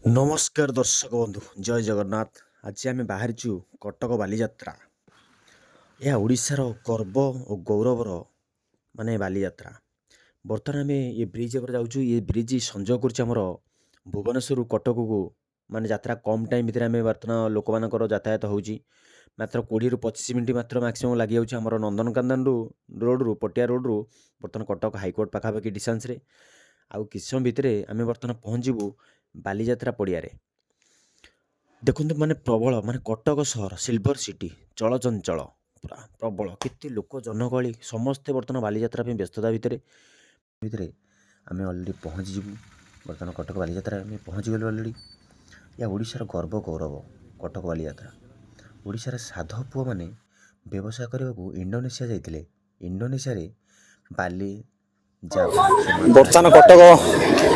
नमस्कार दर्शक बंधु जय जगन्नाथ। आज आम बाहरीचु कटक बालीजात्रा। यह ओडिशार गर्व और गौरवर माने बालीजात्रा। बर्तमान आम ये ब्रिज पर जाऊँ। ये ब्रिज संजोग कर भुवनेश्वर कटक को माने यात्रा कम टाइम भितर आम बर्तमान लोक मानकर यातायात होउची। मात्र 20 ରୁ 25 मिनिट मात्र मैक्सिमम लगी जाऊँ आम नंदनकानन रोड रु पटिया रोड रु बर्तमान कटक हाईकोर्ट पाखापाखि डिस्टेंस रे आउ किछ समय भितर आम बर्तमान पहुँचबू बालीजात्रा पड़िया। देखु माने प्रबल माने कटक सहर सिल्वर सिटी चलचंचल पूरा प्रबल केते लोक जनगहली समस्ते बर्तमान बालीजात्रा व्यस्तता भितर आम अलरेडी पहुँचीबू। बर्तमान कटक बालीजात्रा आम पहुँचीगलु अलरेडी। या ओडिशार गर्व गौरव कटक बालीजात्रा। ओडिशार साधु पुआ माने व्यवसाय करने को इंडोनेशिया जाइतिले। इंडोनेशिया रे बाली बर्तमान कटक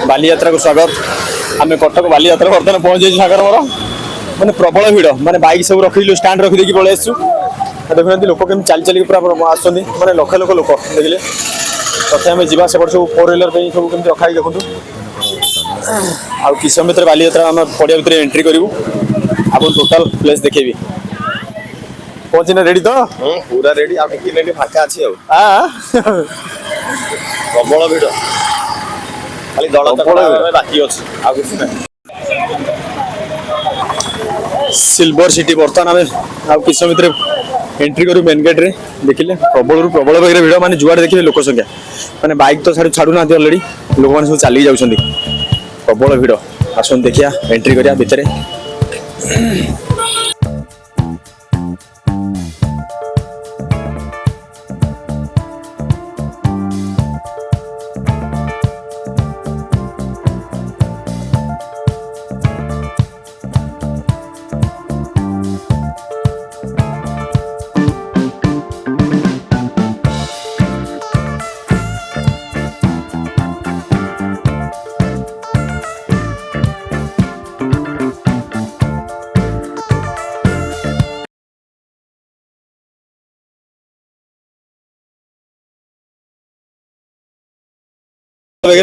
बालीजात्रा को स्वागत। आम कटक बालीजात्रा बर्तमान पहुंचे सागर मोर मैंने प्रबल भिड़ माने बाइक सब रखिलु स्टांड रखी पलि आसु। देखुना लोक केमी चली चलिक पूरा आस मैंने लक्ष लक्ष लोक देखिले तथे आम जा सब 4 व्हीलर सब कमी रखाई देखूँ। आउ कि समय भर बालीजात्रा आम पड़िया भर एंट्री करूँ। आप टोटाल प्लेस देखेबी। पहुंची ना रेडी तो पूरा रेडी आप टिके फाका अछि प्रबल भिड़ खाली दल बाकी अच्छे आ किसी ना। सिल्वर सिटी बर्तमान आम आ किस समय भर एंट्री करूँ मेन गेट रे। देखिले प्रबल प्रबल भाग भिड़ माने जुआड़े देखिले लोक संख्या माने बाइक तो सारी छाड़ू ना अलरेडी लोक मैंने सब चली जाउछंदी। प्रबल भिड़ आसन देखिया एंट्री करिया भितर।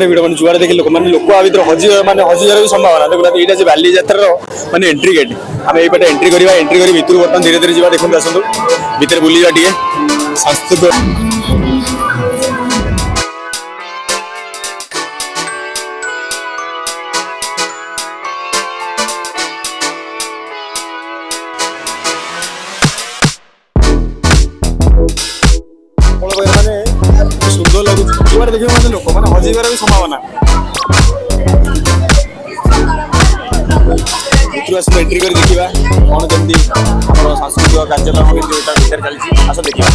भिड़ मैंने जुआड़े देखिए लोक मैंने लोक आ भर हजि माने हजिजार भी संभावना। देखुना यहाँ से बालीजात्रा माने एंट्री गेट आम ये एंट्री करवा। एंट्री कर भितर बर्तमान धीरे धीरे जा देखते आसतु भितर बुलिया टे सांस्कृतिक सुंदर लगुच जुआड़े देखिए मतलब लोक मैंने हजिबार भी संभावना। भितर आस एंट्री कर देखा कौन जमी सांस्कृतिक कार्यक्रम भर चलती आस देखा।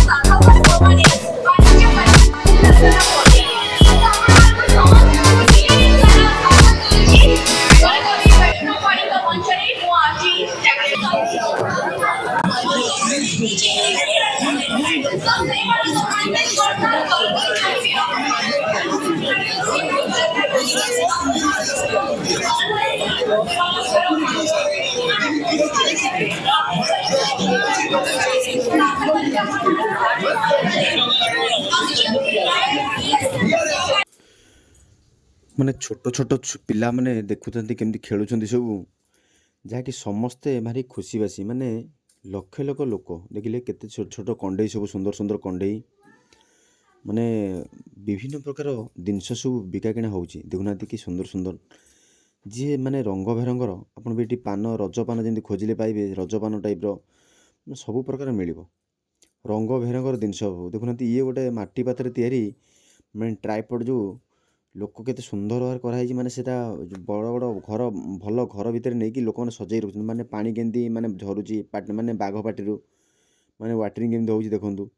माने छोट छोट पिला माने देखुथंती केमती खेलुछंती सब जहाँकि समस्ते भारी खुशी बासी माने लक्ष लक्ष लोक देखिले केते छोट छोट कंडई सब सुंदर सुंदर कंडई माने विभिन्न प्रकार जिनस सब बिका किना होउची। देखुना कि सुंदर सुंदर जी माने रंग बेरंगर अपन भी पान रजपान जमी खोजिले पाइबे रजपान टाइप सब प्रकार मिलिबो रंग बेरंगर जिनस। देखुना ये गोटे माटी पात्र तैयारी माने ट्राइपॉड जो लोक केते सुंदर भाव कराई माने सेटा बड़ बड़ घर भल घर भितर नहीं कि लोक मैंने सजाई रखुछन। माने पानी केमती माने झरुची माने बाघ पाटी माने वाटरिंग केमती होउची देखंतु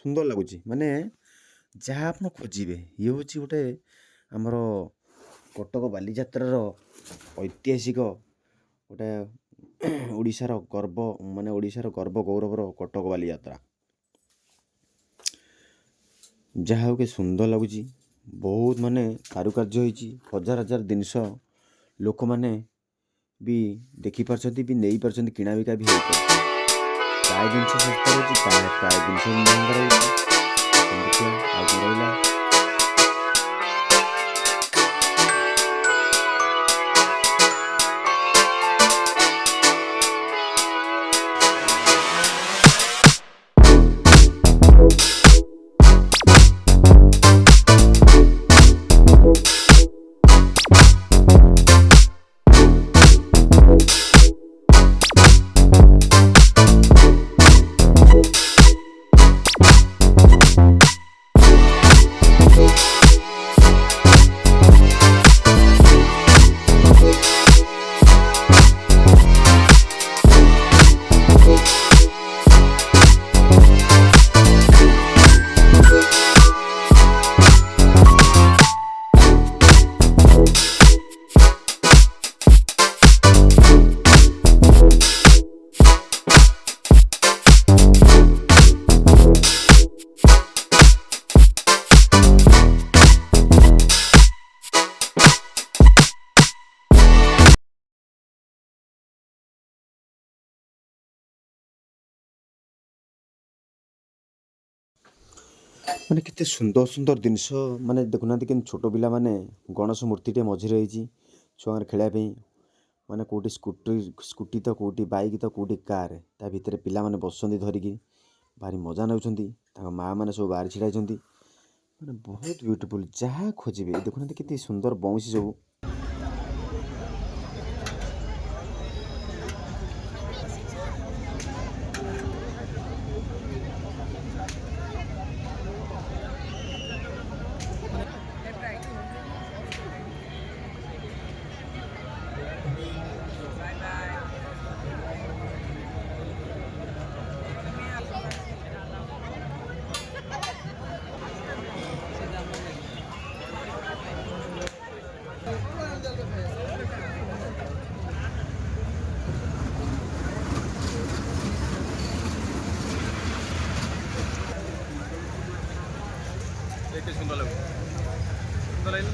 सुंदर लगुची। माने जहाँ आप खोजिबे ये हूँ गोटे आमर कटक बालीजात्रार ऐतिहासिक गोटे ओडिशार गर्व माने ओडिशार गर्व गौरवर कटक बालीजात्रा। जहाँ के सुंदर लगुच बहुत माने कारुकार्य होइची हजार हजार जिनस लोक माने भी देखि पारछंती भी नहीं पारछंती किणा बिका भी होइछ। प्राय जिनस सस्ता होइची प्राय जिनस महंगा होइची। देखिए आगे रहिला ମାନେ କେତେ ସୁନ୍ଦର ସୁନ୍ଦର ଜିନିଷ ମାନେ ଦେଖୁନାହାନ୍ତି କେମିତି ଛୋଟ ପିଲାମାନେ ଗଣେଶ ମୂର୍ତ୍ତିଟେ ମଝିରେ ହେଇଛି ଛୁଆଙ୍କର ଖେଳିବା ପାଇଁ ମାନେ କେଉଁଠି ସ୍କୁଟି ତ କେଉଁଠି ବାଇକ୍ ତ କେଉଁଠି କାର୍ ତା ଭିତରେ ପିଲାମାନେ ବସୁଛନ୍ତି ଧରିକି ଭାରି ମଜା ନେଉଛନ୍ତି ତାଙ୍କ ମାଆ ମାନେ ସବୁ ବାହାରି ଛିଡ଼ା ହେଇଛନ୍ତି ମାନେ ବହୁତ ବ୍ୟୁଟିଫୁଲ୍ ଯାହା ଖୋଜିବେ ଦେଖୁନାହାନ୍ତି କେତେ ସୁନ୍ଦର ବଉଁଶୀ ସବୁ দেখতে সুন্দর লাগবে সুন্দর লাগলো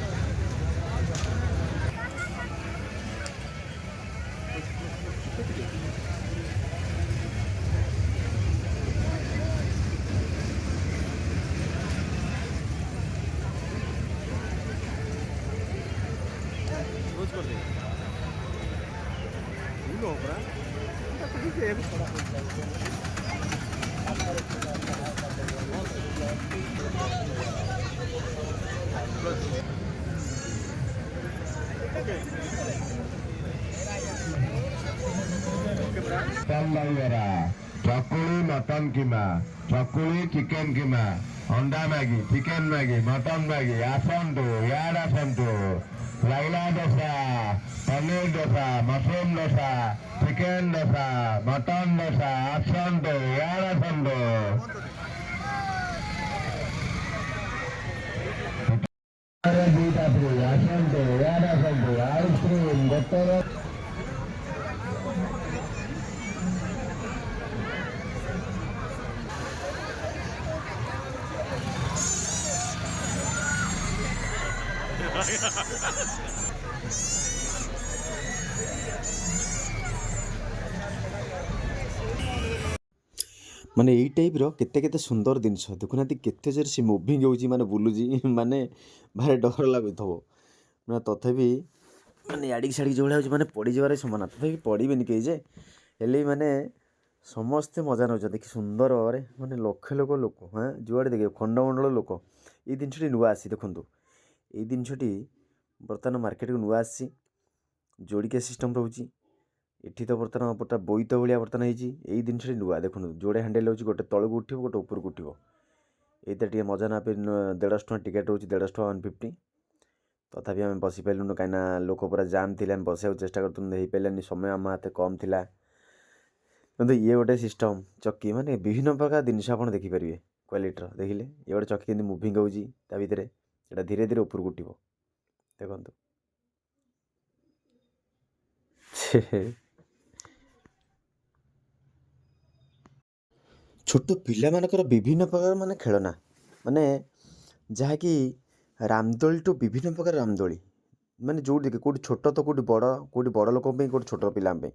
रोज कर दे भूल हो रहा ଚକୁଳି ମଟନ କିମା ଚକୁଳି ଚିକେନ କିମା ଅଣ୍ଡା Maggi chicken Maggi mutton Maggi ଆସନ୍ତୁ ୟାର୍ଡ ଆସନ୍ତୁ Laila dosa paneer dosa mushroom dosa chicken dosa mutton dosa ଆସନ୍ତୁ ୟାର୍ଡ ଆସନ୍ତୁ ଦୁଇଟା ଫ୍ରି ଆସନ୍ତୁ ୟାର୍ଡ ଆସନ୍ତୁ ଆଇସ୍କ୍ରିମ ଗୋଟେରେ ମାନେ ଏଇ ଟାଇପ୍ର କେତେ କେତେ ସୁନ୍ଦର ଜିନିଷ ଦେଖୁନାହାନ୍ତି କେତେ ଜୋରେ ସେ ମୁଭିଂ ହେଉଛି ମାନେ ବୁଲୁଛି ମାନେ ଭାରି ଡର ଲାଗୁଥିବ ମାନେ ତଥାପି ମାନେ ଇଆଡ଼ିକି ସିଆଡ଼ିକି ଯେଉଁଭଳିଆ ହେଉଛି ମାନେ ପଡ଼ିଯିବାରେ ସମାନ ତଥାପି ପଡ଼ିବେନି କେହି ଯେ ହେଲେ ମାନେ ସମସ୍ତେ ମଜା ନେଉଛନ୍ତି କି ସୁନ୍ଦର ଭାବରେ ମାନେ ଲକ୍ଷ ଲୋକ ହଁ ଯୁଆଡ଼େ ଦେଖିବେ ଖଣ୍ଡମଣ୍ଡଳ ଲୋକ ଏଇ ଜିନିଷଟି ନୂଆ ଆସିଛି ଦେଖନ୍ତୁ ଏଇ ଜିନିଷଟି ବର୍ତ୍ତମାନ ମାର୍କେଟକୁ ନୂଆ ଆସିଛି ଯୋଡ଼ିକିଆ ସିଷ୍ଟମ୍ ରହୁଛି ଏଠି ତ ବର୍ତ୍ତମାନ ଗୋଟେ ବୋଇତ ଭଳିଆ ବର୍ତ୍ତମାନ ହେଇଛି ଏଇ ଜିନିଷଟି ନୂଆ ଦେଖନ୍ତୁ ଯୋଡ଼େ ହ୍ୟାଣ୍ଡେଲ୍ ହେଉଛି ଗୋଟେ ତଳକୁ ଉଠିବ ଗୋଟେ ଉପରକୁ ଉଠିବ ଏଇଟା ଟିକେ ମଜା ନା ପାଇଁ 150 ଟଙ୍କା ଟିକେଟ୍ ରହୁଛି 150 ଟଙ୍କା 150 ତଥାପି ଆମେ ବସିପାରିଲୁନୁ କାହିଁକିନା ଲୋକ ପୁରା ଜାମ୍ ଥିଲେ ଆମେ ବସିବାକୁ ଚେଷ୍ଟା କରୁଥିଲୁ ହେଇପାରିଲାନି ସମୟ ଆମ ହାତେ କମ୍ ଥିଲା କିନ୍ତୁ ଇଏ ଗୋଟେ ସିଷ୍ଟମ୍ ଚକି ମାନେ ବିଭିନ୍ନ ପ୍ରକାର ଜିନିଷ ଆପଣ ଦେଖିପାରିବେ କ୍ୱାଲିଟିର ଦେଖିଲେ ଇଏ ଗୋଟେ ଚକି କେମିତି ମୁଭିଂ ହେଉଛି ତା ଭିତରେ ଏଇଟା ଧୀରେ ଧୀରେ ଉପରକୁ ଉଠିବ ଦେଖନ୍ତୁ ଛୋଟ ପିଲାମାନଙ୍କର ବିଭିନ୍ନ ପ୍ରକାର ମାନେ ଖେଳନା ମାନେ ଯାହାକି ରାମଦୋଳିଠୁ ବିଭିନ୍ନ ପ୍ରକାର ରାମଦୋଳି ମାନେ ଯେଉଁଠି ଦେଖେ କେଉଁଠି ଛୋଟ ତ କେଉଁଠି ବଡ଼ ଲୋକଙ୍କ ପାଇଁ କେଉଁଠି ଛୋଟ ପିଲାଙ୍କ ପାଇଁ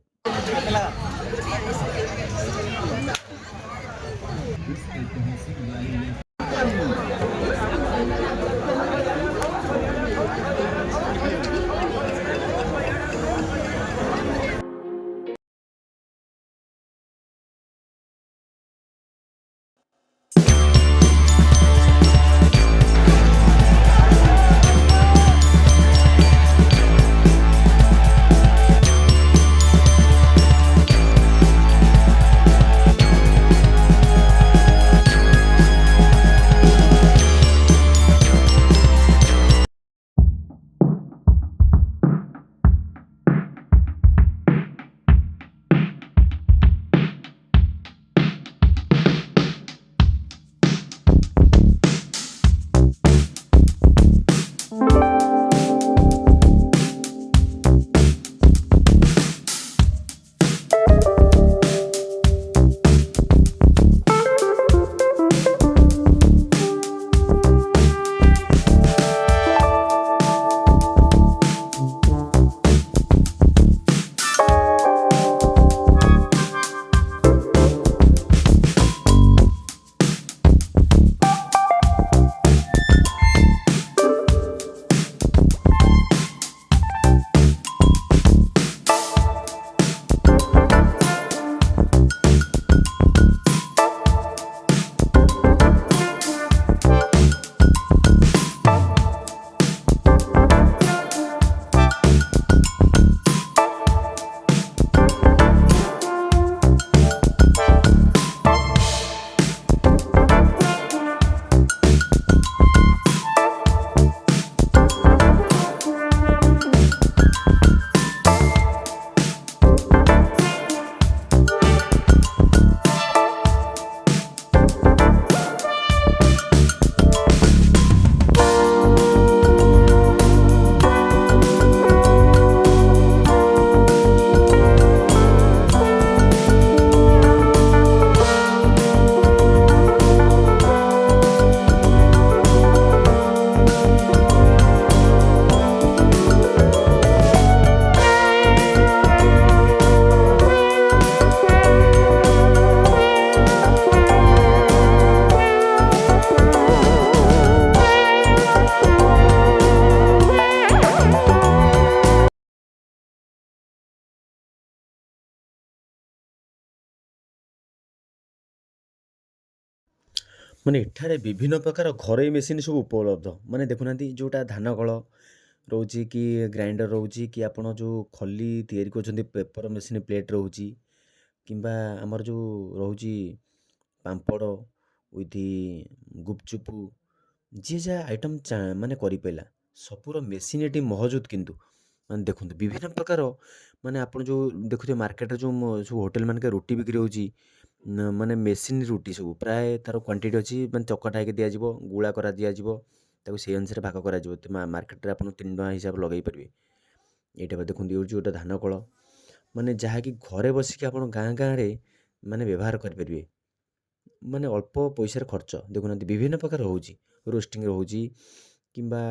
ମାନେ ଏଠାରେ ବିଭିନ୍ନ ପ୍ରକାର ଘରୋଇ ମେସିନ୍ ସବୁ ଉପଲବ୍ଧ। ମାନେ ଦେଖୁନାହାନ୍ତି ଯୋଉଟା ଧାନ କଳ ରହୁଛି କି ଗ୍ରାଇଣ୍ଡର ରହୁଛି କି ଆପଣ ଯୋଉ ଖଲି ତିଆରି କରୁଛନ୍ତି ପେପର ମେସିନ୍ ପ୍ଲେଟ୍ ରହୁଛି କିମ୍ବା ଆମର ଯୋଉ ରହୁଛି ପାମ୍ପଡ଼ ୱିଥ୍ ଗୁପଚୁପୁ ଯିଏ ଯାହା ଆଇଟମ୍ ମାନେ କରିପାରିଲା ସବୁର ମେସିନ୍ ଏଠି ମହଜୁଦ କିନ୍ତୁ ମାନେ ଦେଖନ୍ତୁ ବିଭିନ୍ନ ପ୍ରକାର ମାନେ ଆପଣ ଯୋଉ ଦେଖୁଥିବେ ମାର୍କେଟରେ ସବୁ ହୋଟେଲ ମାନଙ୍କରେ ରୁଟି ବିକ୍ରି ହେଉଛି ମାନେ ମେସିନ୍ ରୁଟି ସବୁ ପ୍ରାୟ ତାର କ୍ୱାଣ୍ଟିଟି ଅଛି ମାନେ ଚକଟା ହେଇକି ଦିଆଯିବ ଗୁଳା କରା ଦିଆଯିବ ତାକୁ ସେଇ ଅନୁସାରେ ଭାଗ କରାଯିବ ମାର୍କେଟରେ ଆପଣ 3 ଟଙ୍କା ହିସାବରେ ଲଗାଇ ପାରିବେ। ଏଇଟା ଦେଖନ୍ତୁ ହେଉଛି ଗୋଟେ ଧାନ କଳ ମାନେ ଯାହାକି ଘରେ ବସିକି ଆପଣ ଗାଁ ଗାଁରେ ମାନେ ବ୍ୟବହାର କରିପାରିବେ ମାନେ ଅଳ୍ପ ପଇସାରେ ଖର୍ଚ୍ଚ ଦେଖୁନାହାନ୍ତି ବିଭିନ୍ନ ପ୍ରକାର ରହୁଛି ରୋଷ୍ଟିଂ ରହୁଛି କିମ୍ବା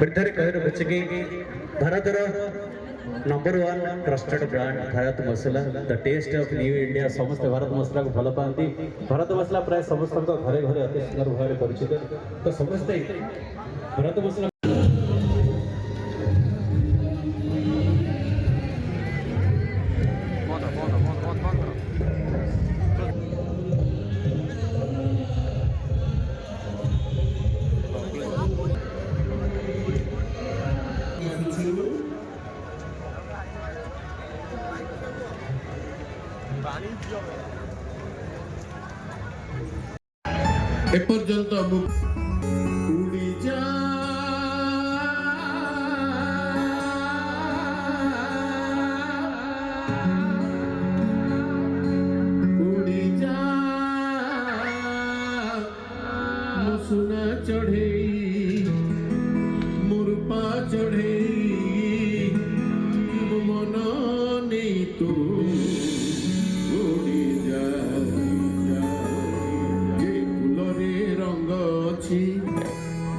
वृद्धर कहर बचगी भारतर number 1 trusted brand Bharat Masala the taste of new India समस्त भारत मसला को भल पाती भारत मसला प्राय समस्त घरे घरे अति सुंदर भाव परिचित तो समस्ते भारत मसला এপর্যন্ত উড়ি যা উড়ি যা মুসুনা চढ़ेई মুরপা চढ़ेई মন নেই তো উড়ি যা যে ফুলরে রঙ ଅଛି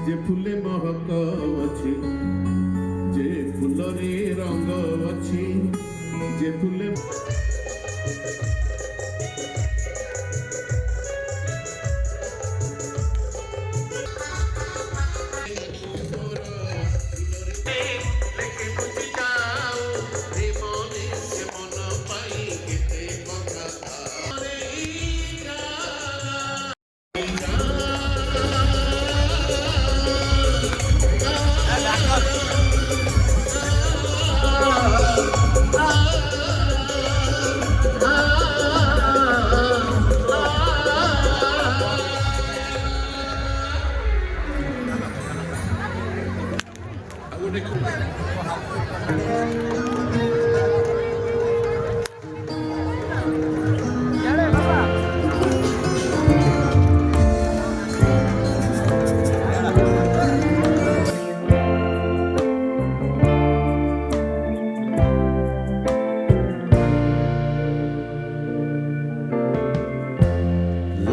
যে ফুলে মহক ଅଛି যে ফুলরে রঙ ଅଛି যে ফুলে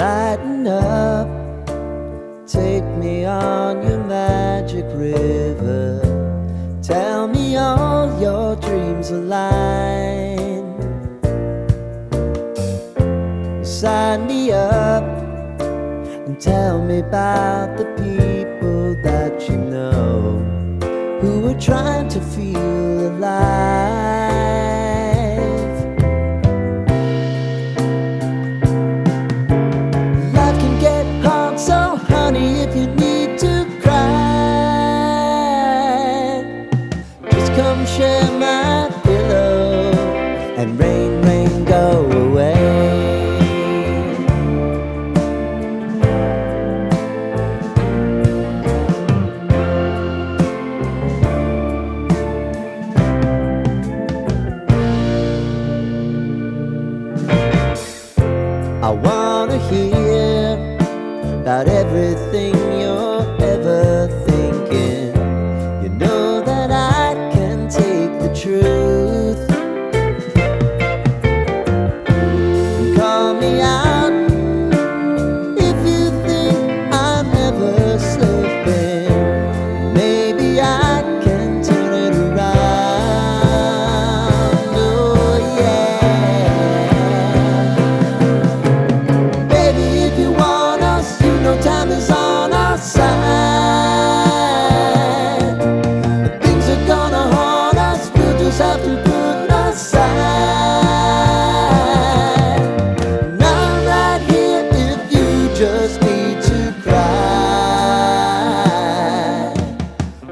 Lighten up, take me on your magic river. Tell me all your dreams align. Sign me up and tell me about the people that you know who are trying to feel alive. I wanna hear about everything you're ever thinking. You know that I can take the truth. Call me out if you think I'm never slipping. Maybe I can turn it around. Oh yeah. Baby, if you want us, you know time is on our side. If things are gonna haunt us, we'll just have to put aside. And I'm right here if you just need to cry.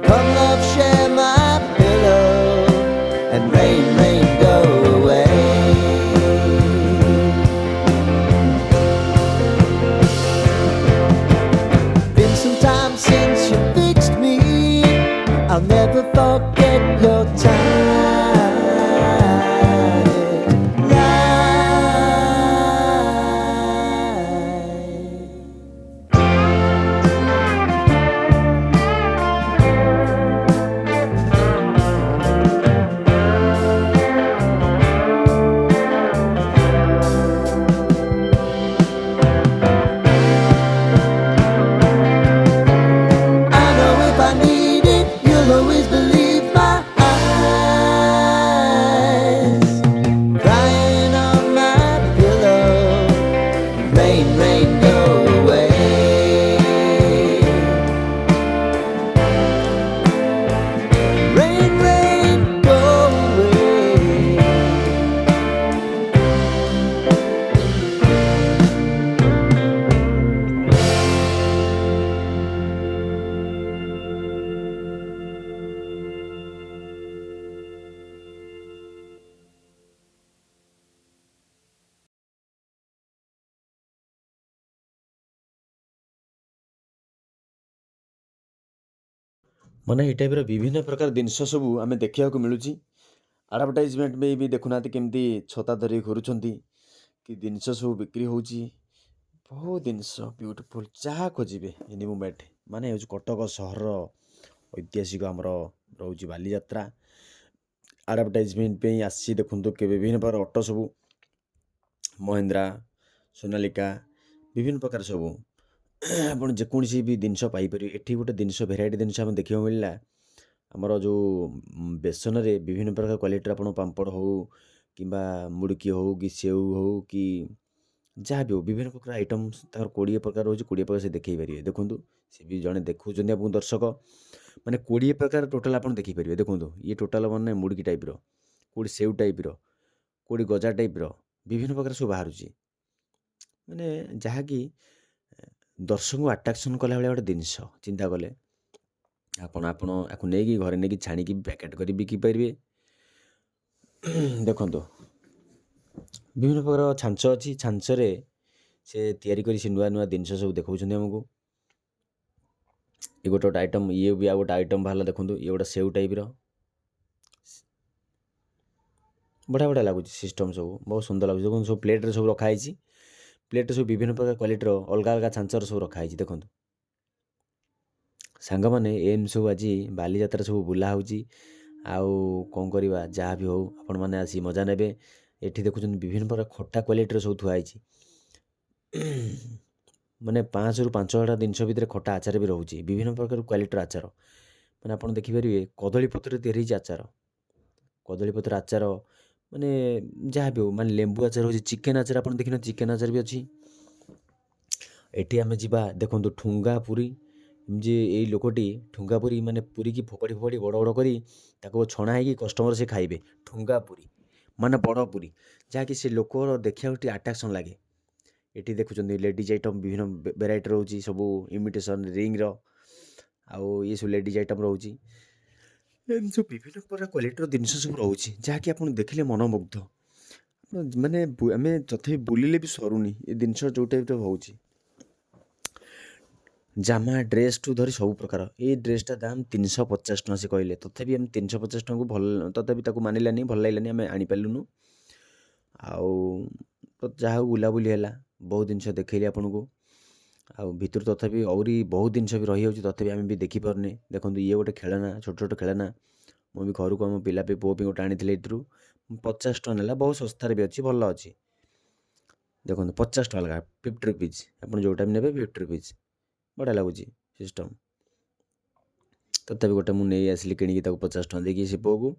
Come love, share my pillow, and rain, rain, go away. Been some time since you fixed me. I'll never forget your light. I know if I need it, you'll always believe my eyes. Crying on my pillow, rain, rain, go away. Rain, rain, go away. ମାନେ ଏଇ ଟାଇପ୍ର ବିଭିନ୍ନ ପ୍ରକାର ଜିନିଷ ସବୁ ଆମେ ଦେଖିବାକୁ ମିଳୁଛି। ଆଡ଼ଭର୍ଟାଇଜମେଣ୍ଟ ବି ଦେଖୁନାହାନ୍ତି କେମିତି ଛତା ଧରିକି ଘୁରୁଛନ୍ତି, କି ଜିନିଷ ସବୁ ବିକ୍ରି ହେଉଛି। ବହୁତ ଜିନିଷ ବ୍ୟୁଟିଫୁଲ୍ ଯାହା ଖୋଜିବେ ଏନି ମୁମେଣ୍ଟ। ମାନେ ହେଉଛି କଟକ ସହରର ଐତିହାସିକ ଆମର ରହୁଛି ବାଲିଯାତ୍ରା। ଆଡ଼ଭର୍ଟାଇଜମେଣ୍ଟ ପାଇଁ ଆସିଛି ଦେଖନ୍ତୁ କି ବିଭିନ୍ନ ପ୍ରକାର ଅଟୋ ସବୁ ମହିନ୍ଦ୍ରା, ସୋନାଲିକା, ବିଭିନ୍ନ ପ୍ରକାର ସବୁ ଆପଣ ଯେକୌଣସି ବି ଜିନିଷ ପାଇପାରିବେ ଏଠି। ଗୋଟେ ଜିନିଷ ଭେରାଇଟି ଜିନିଷ ଆମେ ଦେଖିବାକୁ ମିଳିଲା, ଆମର ଯେଉଁ ବେସନରେ ବିଭିନ୍ନ ପ୍ରକାର କ୍ୱାଲିଟିର ଆପଣ ପାମ୍ପଡ଼ ହେଉ କିମ୍ବା ମୁଡ଼କି ହେଉ କି ସେଉ ହେଉ କି ଯାହା ବି ହେଉ ବିଭିନ୍ନ ପ୍ରକାର ଆଇଟମ୍ ତାଙ୍କର 20 ପ୍ରକାର ରହୁଛି। 20 ପ୍ରକାର ସେ ଦେଖେଇ ପାରିବେ। ଦେଖନ୍ତୁ ସେ ବି ଜଣେ ଦେଖାଉଛନ୍ତି ଆପଣଙ୍କୁ ଦର୍ଶକ, ମାନେ 20 ପ୍ରକାର ଟୋଟାଲ୍ ଆପଣ ଦେଖିପାରିବେ। ଦେଖନ୍ତୁ ଇଏ ଟୋଟାଲ୍ ମାନେ ମୁଡ଼କି ଟାଇପ୍ର, କେଉଁଠି ସେଉ ଟାଇପ୍ର, କେଉଁଠି ଗଜା ଟାଇପ୍ର, ବିଭିନ୍ନ ପ୍ରକାର ସବୁ ବାହାରୁଛି। ମାନେ ଯାହାକି ଦର୍ଶକଙ୍କୁ ଆଟ୍ରାକ୍ସନ୍ କଲା ଭଳିଆ ଗୋଟେ ଜିନିଷ ଚିନ୍ତା କଲେ ଆପଣ ଆକୁ ନେଇକି ଘରେ ନେଇକି ଛାଣିକି ପ୍ୟାକେଟ୍ କରି ବିକି ପାରିବେ। ଦେଖନ୍ତୁ ବିଭିନ୍ନ ପ୍ରକାର ଛାଞ୍ଚ ଅଛି, ଛାଞ୍ଚରେ ସେ ତିଆରି କରି ସେ ନୂଆ ନୂଆ ଜିନିଷ ସବୁ ଦେଖାଉଛନ୍ତି ଆମକୁ। ଇଏ ଗୋଟେ ଆଇଟମ୍, ଇଏ ବି ଆଉ ଗୋଟେ ଆଇଟମ୍ ବାହାରିଲା ଦେଖନ୍ତୁ। ଇଏ ଗୋଟେ ସେଉ ଟାଇପ୍ର, ବଢ଼ିଆ ବଢ଼ିଆ ଲାଗୁଛି ସିଷ୍ଟମ୍ ସବୁ, ବହୁତ ସୁନ୍ଦର ଲାଗୁଛି। ଦେଖନ୍ତୁ ସବୁ ପ୍ଲେଟ୍ରେ ସବୁ ରଖା ହେଇଛି। ପ୍ଲେଟ୍ରେ ସବୁ ବିଭିନ୍ନ ପ୍ରକାର କ୍ୱାଲିଟିର ଅଲଗା ଅଲଗା ଛାଞ୍ଚର ସବୁ ରଖା ହେଇଛି। ଦେଖନ୍ତୁ ସାଙ୍ଗମାନେ ଏମିତି ସବୁ ଆଜି ବାଲିଯାତ୍ରା ସବୁ ବୁଲା ହେଉଛି। ଆଉ କ'ଣ କରିବା, ଯାହା ବି ହେଉ ଆପଣମାନେ ଆସି ମଜା ନେବେ। ଏଠି ଦେଖୁଛନ୍ତି ବିଭିନ୍ନ ପ୍ରକାର ଖଟା କ୍ୱାଲିଟିର ସବୁ ଥୁଆ ହେଇଛି। ମାନେ 5ରୁ 5ଟା ଜିନିଷ ଭିତରେ ଖଟା ଆଚାର ବି ରହୁଛି, ବିଭିନ୍ନ ପ୍ରକାର କ୍ୱାଲିଟିର ଆଚାର। ମାନେ ଆପଣ ଦେଖିପାରିବେ କଦଳୀ ପତ୍ରରେ ତିଆରି ହେଇଛି ଆଚାର, କଦଳୀ ପତ୍ର ଆଚାର, ମାନେ ଯାହା ବି ହେଉ, ମାନେ ଲେମ୍ବୁ ଆଚାର ହେଉଛି, ଚିକେନ୍ ଆଚାର ଆପଣ ଦେଖିନ, ଚିକେନ୍ ଆଚାର ବି ଅଛି। ଏଠି ଆମେ ଯିବା ଦେଖନ୍ତୁ ଠୁଙ୍ଗା ପୁରୀ, ଯେ ଏଇ ଲୋକଟି ଠୁଙ୍ଗା ପୁରୀ ମାନେ ପୁରୀକି ଫୋପାଡ଼ି ଫୋପାଡ଼ି ବଡ଼ ବଡ଼ କରି ତାକୁ ଛଣା ହେଇକି କଷ୍ଟମର ସେ ଖାଇବେ। ଠୁଙ୍ଗା ପୁରୀ ମାନେ ବଡ଼ ପୁରୀ, ଯାହାକି ସେ ଲୋକର ଦେଖିବାକୁ ଟିକେ ଆଟ୍ରାକ୍ସନ୍ ଲାଗେ। ଏଠି ଦେଖୁଛନ୍ତି ଲେଡ଼ିଜ୍ ଆଇଟମ୍ ବିଭିନ୍ନ ଭେରାଇଟି ରହୁଛି, ସବୁ ଇମିଟେସନ୍ ରିଙ୍ଗର, ଆଉ ଇଏ ସବୁ ଲେଡ଼ିଜ୍ ଆଇଟମ୍ ରହୁଛି। ଏମିତି ସବୁ ବିଭିନ୍ନ ପ୍ରକାର କ୍ୱାଲିଟିର ଜିନିଷ ସବୁ ରହୁଛି, ଯାହାକି ଆପଣ ଦେଖିଲେ ମନମୁଗ୍ଧ। ମାନେ ଆମେ ତଥାପି ବୁଲିଲେ ବି ସରୁନି ଏ ଜିନିଷ ଯେଉଁ ଟାଇପ୍ର ହେଉଛି। ଜାମା ଡ୍ରେସ୍ଠୁ ଧରି ସବୁ ପ୍ରକାର। ଏଇ ଡ୍ରେସ୍ଟା ଦାମ୍ 350 ଟଙ୍କା ସେ କହିଲେ, ତଥାପି ଆମେ 350 ଟଙ୍କାକୁ ଭଲ, ତଥାପି ତାକୁ ମାନିଲାନି, ଭଲ ଲାଗିଲାନି, ଆମେ ଆଣିପାରିଲୁନୁ। ଆଉ ତ ଯାହା ହଉ ବୁଲାବୁଲି ହେଲା, ବହୁତ ଜିନିଷ ଦେଖେଇଲି ଆପଣଙ୍କୁ। ଆଉ ଭିତରୁ ତଥାପି ଆହୁରି ବହୁତ ଜିନିଷ ବି ରହିଯାଉଛି, ତଥାପି ଆମେ ବି ଦେଖିପାରୁନେ। ଦେଖନ୍ତୁ ଇଏ ଗୋଟେ ଖେଳନା, ଛୋଟ ଛୋଟ ଖେଳନା। ମୁଁ ବି ଘରକୁ ଆମ ପିଲା ପାଇଁ ପୁଅ ପାଇଁ ଗୋଟେ ଆଣିଥିଲି ଏଥିରୁ, 50 ଟଙ୍କା ନେଲା। ବହୁତ ଶସ୍ତାରେ ବି ଅଛି, ଭଲ ଅଛି। ଦେଖନ୍ତୁ 50 ଟଙ୍କା ଲେଖା, 50 ରୁପିଜ୍। ଆପଣ ଯେଉଁଟା ବି ନେବେ 50 ରୁପିଜ୍। ବଢ଼ିଆ ଲାଗୁଛି ସିଷ୍ଟମ୍। ତଥାପି ଗୋଟେ ମୁଁ ନେଇ ଆସିଲି କିଣିକି ତାକୁ 50 ଟଙ୍କା ଦେଇକି ସେ ପୁଅକୁ।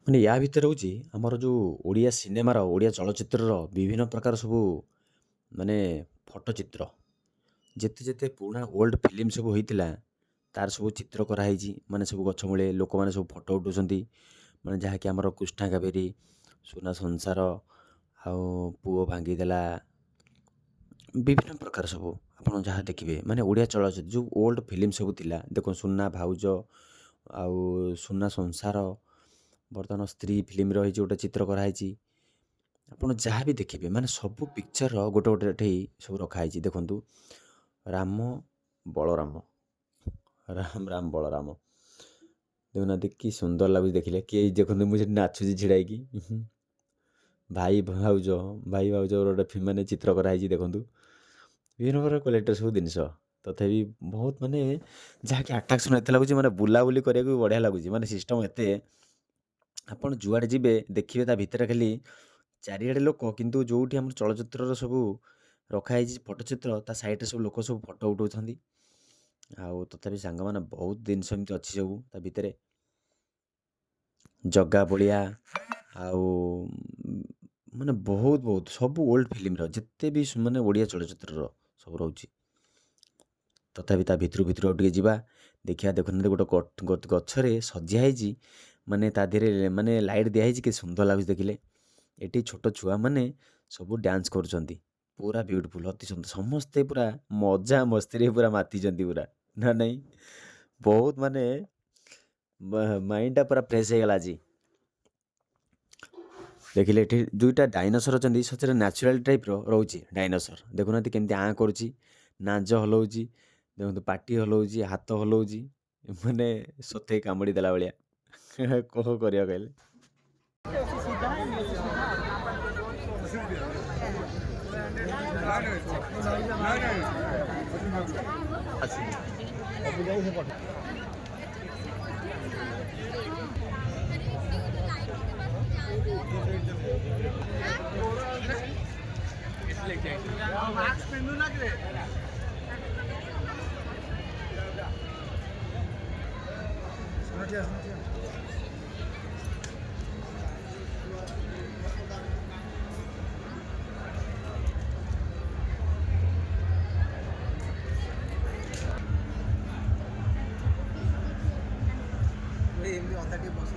ମାନେ ୟା ଭିତରେ ହେଉଛି ଆମର ଯେଉଁ ଓଡ଼ିଆ ସିନେମାର, ଓଡ଼ିଆ ଚଳଚ୍ଚିତ୍ରର ବିଭିନ୍ନ ପ୍ରକାର ସବୁ ମାନେ ଫଟୋଚିତ୍ର। ଯେତେ ଯେତେ ପୁରୁଣା ଓଲ୍ଡ ଫିଲ୍ମ ସବୁ ହେଇଥିଲା, ତାର ସବୁ ଚିତ୍ର କରାହେଇଛି। ମାନେ ସବୁ ଗଛ ମୂଳେ ଲୋକମାନେ ସବୁ ଫଟୋ ଉଠାଉଛନ୍ତି। ମାନେ ଯାହାକି ଆମର କୃଷ୍ଣା କାବେରୀ, ସୁନା ସଂସାର, ଆଉ ପୁଅ ଭାଙ୍ଗିଦେଲା, ବିଭିନ୍ନ ପ୍ରକାର ସବୁ ଆପଣ ଯାହା ଦେଖିବେ ମାନେ ଓଡ଼ିଆ ଚଳଚ୍ଚିତ୍ର ଯେଉଁ ଓଲ୍ଡ ଫିଲ୍ମ ସବୁ ଥିଲା। ଦେଖ ସୁନା ଭାଉଜ, ଆଉ ସୁନା ସଂସାର, ବର୍ତ୍ତମାନ ସ୍ତ୍ରୀ ଫିଲ୍ମର ହେଇଛି ଗୋଟେ ଚିତ୍ର କରାହେଇଛି। ଆପଣ ଯାହା ବି ଦେଖିବେ ମାନେ ସବୁ ପିକ୍ଚରର ଗୋଟେ ଗୋଟେ ଏଠି ସବୁ ରଖାହେଇଛି। ଦେଖନ୍ତୁ ରାମ ବଳରାମ, ରାମ ରାମ ବଳରାମ, ଦେଖୁନାହାନ୍ତି କି ସୁନ୍ଦର ଲାଗୁଛି ଦେଖିଲେ। କିଏ ଦେଖନ୍ତୁ ମୁଁ ସେଠି ନାଚୁଛି ଛିଡ଼ା ହେଇକି। ଭାଇ ଭାଉଜ, ଭାଇ ଭାଉଜର ଗୋଟେ ମାନେ ଚିତ୍ର କରାହେଇଛି। ଦେଖନ୍ତୁ ବିଭିନ୍ନ ପ୍ରକାର କ୍ୱାଲିଟିର ସବୁ ଜିନିଷ, ତଥାପି ବହୁତ ମାନେ ଯାହାକି ଆଟ୍ରାକ୍ସନ୍ ଏତେ ଲାଗୁଛି, ମାନେ ବୁଲାବୁଲି କରିବାକୁ ବି ବଢ଼ିଆ ଲାଗୁଛି। ମାନେ ସିଷ୍ଟମ୍ ଏତେ, ଆପଣ ଯୁଆଡ଼େ ଯିବେ ଦେଖିବେ ତା ଭିତରେ ଖାଲି ଚାରିଆଡ଼େ ଲୋକ, କିନ୍ତୁ ଯେଉଁଠି ଆମର ଚଳଚ୍ଚିତ୍ରର ସବୁ ରଖାହେଇଛି ଫଟୋଚିତ୍ର, ତା ସାଇଡ଼୍ରେ ସବୁ ଲୋକ ସବୁ ଫଟୋ ଉଠାଉଛନ୍ତି। ଆଉ ତଥାପି ସାଙ୍ଗମାନେ ବହୁତ ଜିନିଷ ଏମିତି ଅଛି ସବୁ ତା ଭିତରେ। ଜଗା ବଳିଆ, ଆଉ ମାନେ ବହୁତ ବହୁତ ସବୁ ଓଲ୍ଡ ଫିଲ୍ମର ଯେତେ ବି ମାନେ ଓଡ଼ିଆ ଚଳଚ୍ଚିତ୍ରର ସବୁ ରହୁଛି। ତଥାପି ତା ଭିତରୁ ଆଉ ଟିକେ ଯିବା ଦେଖିବା। ଦେଖୁନାହାନ୍ତି ଗୋଟେ ଗଛରେ ସଜା ହେଇଛି, ମାନେ ତା ଦେହରେ ମାନେ ଲାଇଟ୍ ଦିଆହେଇଛି, କି ସୁନ୍ଦର ଲାଗୁଛି ଦେଖିଲେ। ଏଠି ଛୋଟ ଛୁଆମାନେ ସବୁ ଡ୍ୟାନ୍ସ କରୁଛନ୍ତି, ପୁରା ବିୟୁଟିଫୁଲ୍, ଅତି ସୁନ୍ଦର। ସମସ୍ତେ ପୁରା ମଜା ମସ୍ତିରେ ପୁରା ମାତିଛନ୍ତି ପୁରା, ନା ନାହିଁ? ବହୁତ ମାନେ ମାଇଣ୍ଡଟା ପୁରା ଫ୍ରେଶ୍ ହେଇଗଲା ଆଜି। ଦେଖିଲେ ଏଠି ଦୁଇଟା ଡାଇନୋସର ଅଛନ୍ତି, ସତରେ ନ୍ୟାଚୁରାଲ ଟାଇପ୍ର ରହୁଛି ଡାଇନୋସର। ଦେଖୁନାହାନ୍ତି କେମିତି ଆଁ କରୁଛି, ନାଞ୍ଜ ହଲଉଛି, ଦେଖନ୍ତୁ ପାଟି ହଲଉଛି, ହାତ ହଲଉଛି, ମାନେ ସତେ କାମୁଡ଼ି ଦେଲା ଭଳିଆ। କଣ କରିବା କହିଲେ? ଭାଇ